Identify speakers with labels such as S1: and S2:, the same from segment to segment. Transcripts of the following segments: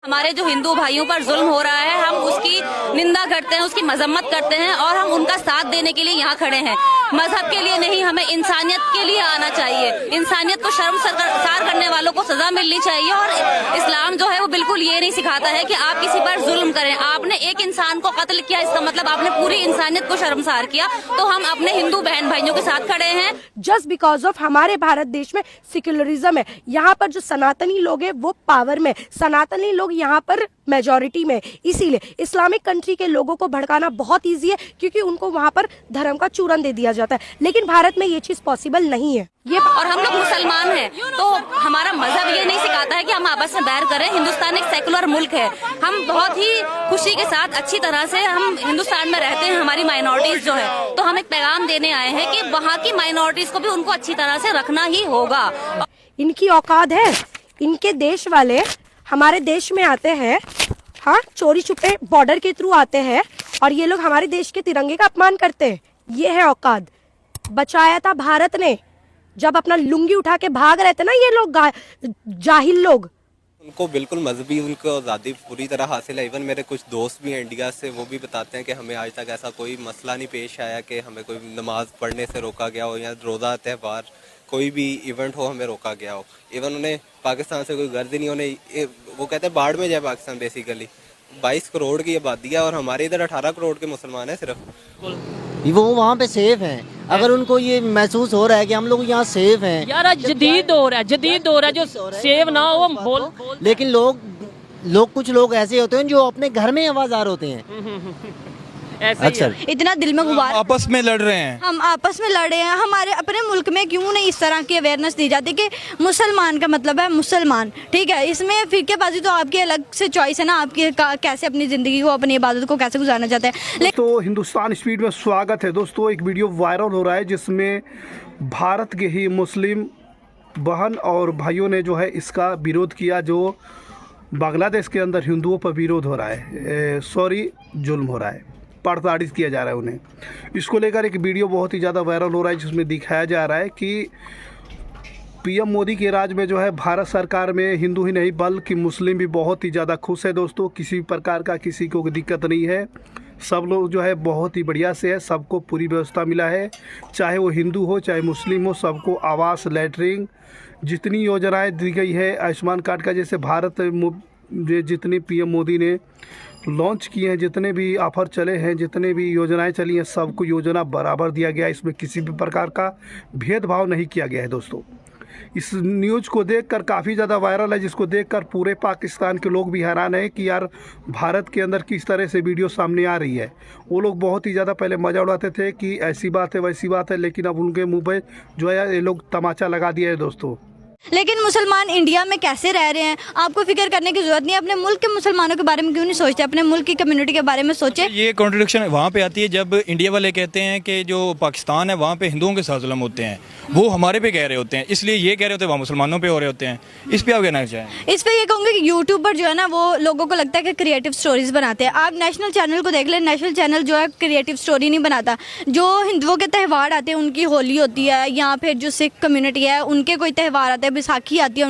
S1: हमारे जो हिंदू भाइयों पर जुल्म हो रहा है, हम उसकी निंदा करते हैं, उसकी मजम्मत करते हैं और हम उनका साथ देने के लिए यहाँ खड़े हैं। मजहब के लिए नहीं, हमें इंसानियत के लिए आना चाहिए। इंसानियत को शर्मसार करने वालों को सजा मिलनी चाहिए। और इस्लाम जो है वो बिल्कुल ये नहीं सिखाता है कि आप किसी पर जुल्म करें। आपने एक इंसान को कत्ल किया, इसका मतलब आपने पूरी इंसानियत को शर्मसार किया। तो हम अपने हिंदू बहन भाइयों के साथ खड़े हैं।
S2: जस्ट बिकॉज ऑफ हमारे भारत देश में सेक्युलरिज्म है, यहाँ पर जो सनातनी लोग हैं वो पावर में, सनातनी लोग यहाँ पर मेजॉरिटी में। इसीलिए इस्लामिक कंट्री के लोगों को भड़काना बहुत इजी है, क्योंकि उनको वहाँ पर धर्म का चूरन दे दिया जाता है। लेकिन भारत में ये चीज पॉसिबल नहीं है।
S1: और हम लोग मुसलमान हैं, तो हमारा मजहब ये नहीं सिखाता है कि हम आपस में बैर करें। हिंदुस्तान एक सेकुलर मुल्क है। हम बहुत ही खुशी के साथ अच्छी तरह से हम हिंदुस्तान में रहते हैं। हमारी माइनॉरिटीज जो है, तो हम एक पैगाम देने आए हैं कि वहाँ की माइनॉरिटीज को भी उनको अच्छी तरह से रखना ही होगा।
S2: इनकी औकात है, इनके देश वाले हमारे देश में आते हैं, हाँ, चोरी छुपे बॉर्डर के थ्रू आते हैं और ये लोग हमारे देश के तिरंगे का अपमान करते हैं। ये है औकात। बचाया था भारत ने, जब अपना लुंगी उठा के भाग रहे थे ना ये लोग जाहिल लोग।
S3: उनको बिल्कुल मजहबी उनको आज़ादी पूरी तरह हासिल है। इवन मेरे कुछ दोस्त भी हैं इंडिया से, वो भी बताते हैं कि हमें आज तक ऐसा कोई मसला नहीं पेश आया कि हमें कोई नमाज पढ़ने से रोका गया हो या रोज़ा त्यौहार कोई भी इवेंट हो हमें रोका गया हो। इवन उन्हें पाकिस्तान से कोई गर्ज नहीं, उन्हें वो कहते हैं बाढ़ में जाए पाकिस्तान। बेसिकली 22 करोड़ की आबादी है और हमारे इधर 18 करोड़ के मुसलमान हैं सिर्फ।
S4: वो वहाँ पे सेफ हैं। अगर उनको ये महसूस हो रहा है कि हम लोग यहाँ सेफ हैं,
S5: यार जदीद दौर है, जदीद दौर है, जो सेफ ना हो बोल।
S4: लेकिन लोग कुछ लोग ऐसे होते हैं जो अपने घर में आवाज़ार होते हैं।
S5: अच्छा,
S6: इतना दिल में गुबार,
S7: आपस में लड़ रहे हैं,
S6: हम आपस में लड़ रहे हैं। हमारे अपने मुल्क में क्यों नहीं इस तरह की अवेयरनेस दी जाती कि मुसलमान का मतलब है मुसलमान, ठीक है। इसमें फिरकेबाजी तो आपकी अलग से चॉइस है ना, आपकी कैसे अपनी ज़िंदगी को, अपनी इबादत को कैसे गुजारना चाहते हैं।
S8: तो हिंदुस्तान स्पीड में स्वागत है दोस्तों। एक वीडियो वायरल हो रहा है जिसमें भारत के ही मुस्लिम बहन और भाइयों ने जो है इसका विरोध किया, जो बांग्लादेश के अंदर हिंदुओं पर विरोध हो रहा है, जुल्म हो रहा है, प्रताड़ित किया जा रहा है उन्हें। इसको लेकर एक वीडियो बहुत ही ज़्यादा वायरल हो रहा है जिसमें दिखाया जा रहा है कि पीएम मोदी के राज में जो है भारत सरकार में हिंदू ही नहीं बल्कि मुस्लिम भी बहुत ही ज़्यादा खुश है दोस्तों। किसी प्रकार का किसी को दिक्कत नहीं है, सब लोग जो है बहुत ही बढ़िया से है, सबको पूरी व्यवस्था मिला है, चाहे वो हिंदू हो चाहे मुस्लिम हो, सबको आवास, लैटरिन, जितनी योजनाएँ दी गई है, आयुष्मान कार्ड का जैसे भारत जितनी पीएम मोदी ने लॉन्च किए हैं, जितने भी ऑफर चले हैं, जितने भी योजनाएं चली हैं, सबको योजना बराबर दिया गया है। इसमें किसी भी प्रकार का भेदभाव नहीं किया गया है दोस्तों। इस न्यूज़ को देखकर काफ़ी ज़्यादा वायरल है, जिसको देखकर पूरे पाकिस्तान के लोग भी हैरान हैं कि यार भारत के अंदर किस तरह से वीडियो सामने आ रही है। वो लोग बहुत ही ज़्यादा पहले मज़ा उड़ाते थे कि ऐसी बात है वैसी बात है, लेकिन अब उनके मुँह पे जो है ये लोग तमाचा लगा दिया है दोस्तों।
S6: लेकिन मुसलमान इंडिया में कैसे रह रहे हैं, आपको फिक्र करने की जरूरत नहीं है। अपने मुल्क के मुसलमानों के बारे में क्यों नहीं सोचते, अपने मुल्क की कम्युनिटी के बारे में सोचे।
S7: ये कॉन्ट्रडिक्शन वहाँ पे आती है जब इंडिया वाले कहते हैं कि जो पाकिस्तान है वहाँ पे हिंदुओं के साथ जुल्म होते हैं, वो हमारे पे कह रहे होते हैं, इसलिए ये कह रहे होते हैं वहाँ मुसलमानों पे हो रहे होते हैं। इस पे आप कहना चाहें?
S6: इस पे ये कहूँगी कि यूट्यूब पर जो है ना वो लोगों को लगता है कि क्रिएटिव स्टोरीज बनाते हैं। आप नेशनल चैनल को देख लें, नेशनल चैनल जो है क्रिएटिव स्टोरी नहीं बनाता। जो हिंदुओं के त्यौहार आते हैं, उनकी होली होती है या फिर जो सिख कम्युनिटी है उनके कोई त्यौहार आते हैं, बैसाखी आती है,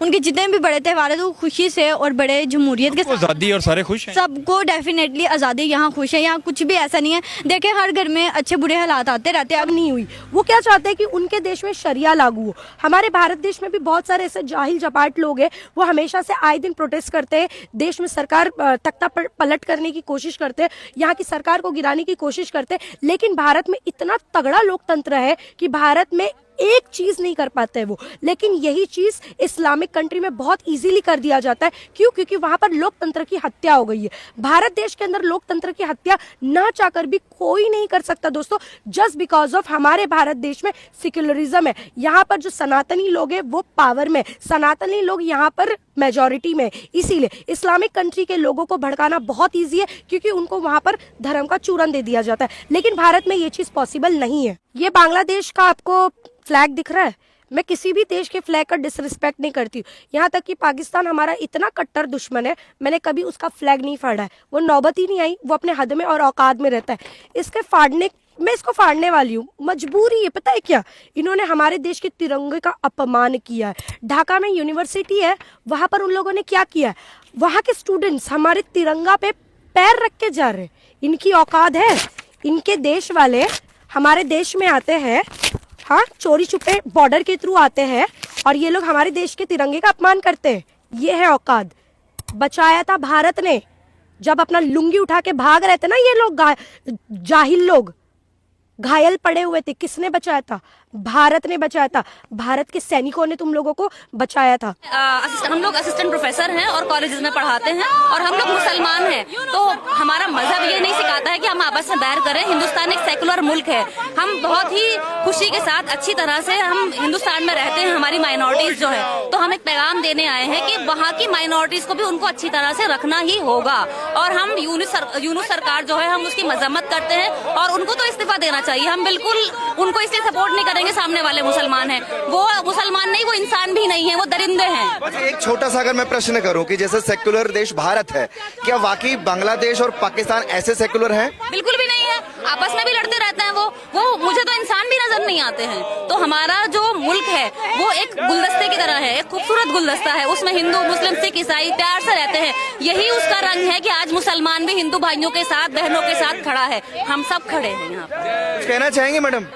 S6: उनके जितने भी बड़े त्यौहार है तो खुशी से और बड़े जमहूरियत के साथ,
S7: आज़ादी और सारे खुश हैं,
S6: सबको डेफिनेटली आज़ादी, यहाँ खुश है, यहाँ कुछ भी ऐसा नहीं है। देखें हर घर में अच्छे बुरे हालात आते रहते हैं।
S2: अब नहीं हुई, वो क्या चाहते हैं कि उनके देश में शरिया लागू हो। हमारे भारत देश में भी बहुत सारे ऐसे जाहिल जपाट लोग हैं, वो हमेशा से आए दिन प्रोटेस्ट करते हैं, देश में सरकार तख्ता पलट करने की कोशिश करते हैं, यहाँ की सरकार को गिराने की कोशिश करते हैं। लेकिन भारत में इतना तगड़ा लोकतंत्र है कि भारत में एक चीज नहीं कर पाते हैं वो, लेकिन यही चीज इस्लामिक कंट्री में बहुत इजीली कर दिया जाता है। क्यों? क्योंकि वहां पर लोकतंत्र की हत्या हो गई है। भारत देश के अंदर लोकतंत्र की हत्या ना चाहकर भी कोई नहीं कर सकता दोस्तों, जस्ट बिकॉज ऑफ हमारे भारत देश में सेक्युलरिज्म है। यहाँ पर जो सनातनी लोग हैं वो पावर में, सनातनी लोग यहाँ पर मेजॉरिटी में। इसीलिए इस्लामिक कंट्री के लोगों को भड़काना बहुत ईजी है, क्योंकि उनको वहां पर धर्म का चूरन दे दिया जाता है। लेकिन भारत में ये चीज पॉसिबल नहीं है। ये बांग्लादेश का आपको फ्लैग दिख रहा है, मैं किसी भी देश के फ्लैग का डिसरिस्पेक्ट नहीं करती हूँ। यहाँ तक कि पाकिस्तान हमारा इतना कट्टर दुश्मन है, मैंने कभी उसका फ्लैग नहीं फाड़ा है, वो नौबत ही नहीं आई, वो अपने हद में और औकात में रहता है। इसके फाड़ने मैं इसको फाड़ने वाली हूँ, मजबूरी है। पता है क्या, इन्होंने हमारे देश के तिरंगे का अपमान किया है। ढाका में यूनिवर्सिटी है, वहां पर उन लोगों ने क्या किया है, वहां के स्टूडेंट्स हमारे तिरंगा पे पैर रख के जा रहे हैं। इनकी औकात है, इनके देश वाले हमारे देश में आते हैं, हाँ, चोरी छुपे बॉर्डर के थ्रू आते हैं और ये लोग हमारे देश के तिरंगे का अपमान करते हैं। ये है औकात। बचाया था भारत ने, जब अपना लुंगी उठा के भाग रहे थे ना ये लोग, जाहिल लोग घायल पड़े हुए थे, किसने बचाया था? भारत ने बचाया था। भारत के सैनिकों ने तुम लोगों को बचाया था।
S1: हम लोग असिस्टेंट प्रोफेसर हैं और कॉलेजेस में पढ़ाते हैं और हम लोग मुसलमान हैं, तो हमारा मजहब ये नहीं सिखाता है कि हम आपस में बैर करें। हिंदुस्तान एक सेकुलर मुल्क है, हम बहुत ही खुशी के साथ अच्छी तरह से हम हिंदुस्तान में रहते हैं। हमारी माइनॉरिटीज जो है, तो हम एक पैगाम देने आए हैं कि वहाँ की माइनॉरिटीज को भी उनको अच्छी तरह से रखना ही होगा। और हम यूनुस सरकार जो है, हम उसकी मजम्मत करते हैं और उनको तो इस्तीफा देना चाहिए। हम बिल्कुल उनको इसलिए सपोर्ट नहीं करेंगे, सामने वाले मुसलमान हैं, वो मुसलमान नहीं, वो इंसान भी नहीं है, वो दरिंदे हैं।
S9: एक छोटा सा अगर मैं प्रश्न करूं कि जैसे सेक्युलर देश भारत है, क्या वाकई बांग्लादेश और पाकिस्तान ऐसे सेक्युलर हैं?
S1: बिल्कुल भी नहीं है, आपस में भी लड़ते रहते हैं। वो मुझे तो इंसान भी नजर नहीं आते हैं। तो हमारा जो मुल्क है वो एक गुलदस्ते की तरह है, एक खूबसूरत गुलदस्ता है, उसमें हिंदू मुस्लिम सिख ईसाई प्यार से रहते हैं। यही उसका रंग है कि आज मुसलमान भी हिंदू भाइयों के साथ, बहनों के साथ खड़ा है। हम सब खड़े हैं यहाँ पर।
S9: कुछ कहना चाहेंगे मैडम?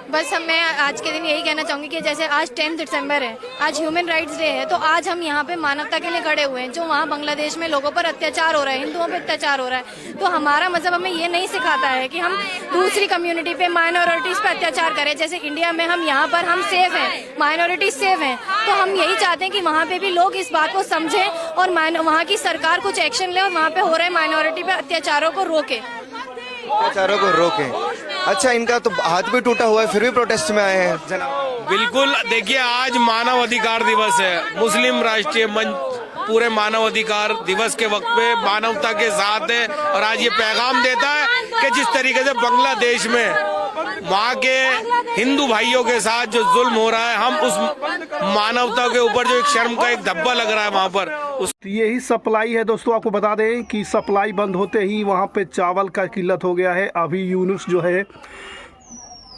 S10: बस मैं आज के दिन यही कहना चाहूंगी कि जैसे आज 10 दिसंबर है, आज ह्यूमन राइट्स डे है, तो आज हम यहाँ पे मानवता के लिए खड़े हुए हैं। जो वहाँ बांग्लादेश में लोगों पर अत्याचार हो रहा है, हिंदुओं पे अत्याचार हो रहा है, तो हमारा मजहब हमें ये नहीं सिखाता है कि हम दूसरी कम्युनिटी पे, माइनॉरिटीज पे अत्याचार करें। जैसे इंडिया में हम यहाँ पर हम सेफ हैं, माइनॉरिटीज सेफ हैं, तो हम यही चाहते हैं कि वहाँ पे भी लोग इस बात को समझें और वहाँ की सरकार कुछ एक्शन ले और वहाँ पे हो रहे माइनॉरिटी पे अत्याचारों को रोके।
S9: अत्याचारों को रोकें। अच्छा, इनका तो हाथ भी टूटा हुआ है, फिर भी प्रोटेस्ट में आए हैं जनाब।
S11: बिल्कुल, देखिए आज मानव अधिकार दिवस है, मुस्लिम राष्ट्रीय मंच पूरे मानव अधिकार दिवस के वक्त पे मानवता के साथ है और आज ये पैगाम देता है कि जिस तरीके से बांग्लादेश में वहाँ के हिंदू भाइयों के साथ जो जुल्म हो रहा है, हम उस मानवता के ऊपर जो एक शर्म का एक धब्बा लग रहा है वहाँ पर, उस
S8: यही सप्लाई है दोस्तों। आपको बता दें कि सप्लाई बंद होते ही वहाँ पे चावल का किल्लत हो गया है। अभी यूनुस जो है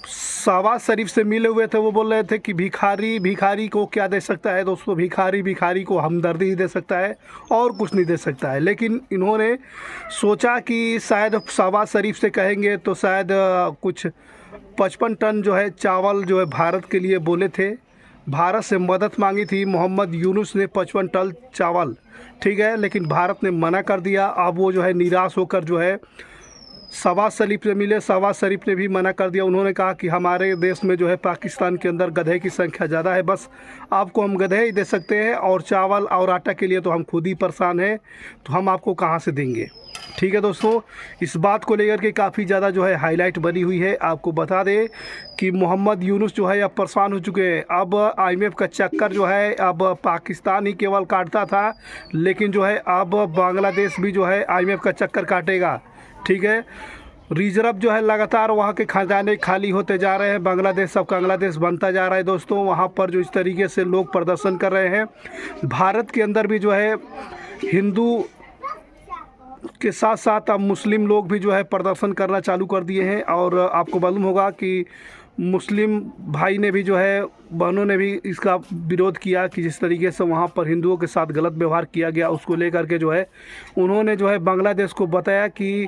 S8: शहबाज शरीफ से मिले हुए थे, वो बोल रहे थे कि भिखारी को क्या दे सकता है दोस्तों, भिखारी को हमदर्दी ही दे सकता है और कुछ नहीं दे सकता है। लेकिन इन्होंने सोचा कि शायद शहबाज शरीफ से कहेंगे तो शायद कुछ 55 टन जो है चावल जो है भारत के लिए बोले थे, भारत से मदद मांगी थी मोहम्मद यूनुस ने 55 टन चावल, ठीक है, लेकिन भारत ने मना कर दिया। अब वो जो है निराश होकर जो है शहबाज शरीफ से मिले, शहबाज शरीफ ने भी मना कर दिया। उन्होंने कहा कि हमारे देश में जो है पाकिस्तान के अंदर गधे की संख्या ज़्यादा है, बस आपको हम गधे ही दे सकते हैं और चावल और आटा के लिए तो हम खुद ही परेशान हैं, तो हम आपको कहाँ से देंगे। ठीक है दोस्तों, इस बात को लेकर के काफ़ी ज़्यादा जो है हाईलाइट बनी हुई है। आपको बता दें कि मोहम्मद यूनुस जो है अब परेशान हो चुके हैं। अब IMF का चक्कर जो है अब पाकिस्तान ही केवल काटता था, लेकिन जो है अब बांग्लादेश भी जो है IMF का चक्कर काटेगा। ठीक है, रिजर्व जो है लगातार वहाँ के खजाने खाली होते जा रहे हैं, बांग्लादेश सब बांग्लादेश बनता जा रहा है दोस्तों। वहाँ पर जो इस तरीके से लोग प्रदर्शन कर रहे हैं, भारत के अंदर भी जो है हिंदू के साथ साथ अब मुस्लिम लोग भी जो है प्रदर्शन करना चालू कर दिए हैं। और आपको मालूम होगा कि मुस्लिम भाई ने भी जो है, बहनों ने भी इसका विरोध किया कि जिस तरीके से वहाँ पर हिंदुओं के साथ गलत व्यवहार किया गया, उसको लेकर के जो है उन्होंने जो है बांग्लादेश को बताया कि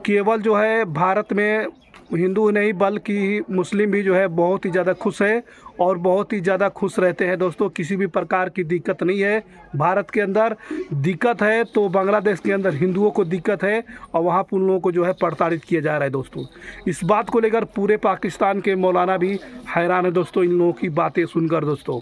S8: केवल जो है भारत में हिंदू नहीं बल्कि मुस्लिम भी जो है बहुत ही ज़्यादा खुश है और बहुत ही ज़्यादा खुश रहते हैं दोस्तों। किसी भी प्रकार की दिक्कत नहीं है भारत के अंदर। दिक्कत है तो बांग्लादेश के अंदर हिंदुओं को दिक्कत है और वहाँ पर उन लोगों को जो है प्रताड़ित किया जा रहा है दोस्तों। इस बात को लेकर पूरे पाकिस्तान के मौलाना भी हैरान है दोस्तों इन लोगों की बातें सुनकर दोस्तों।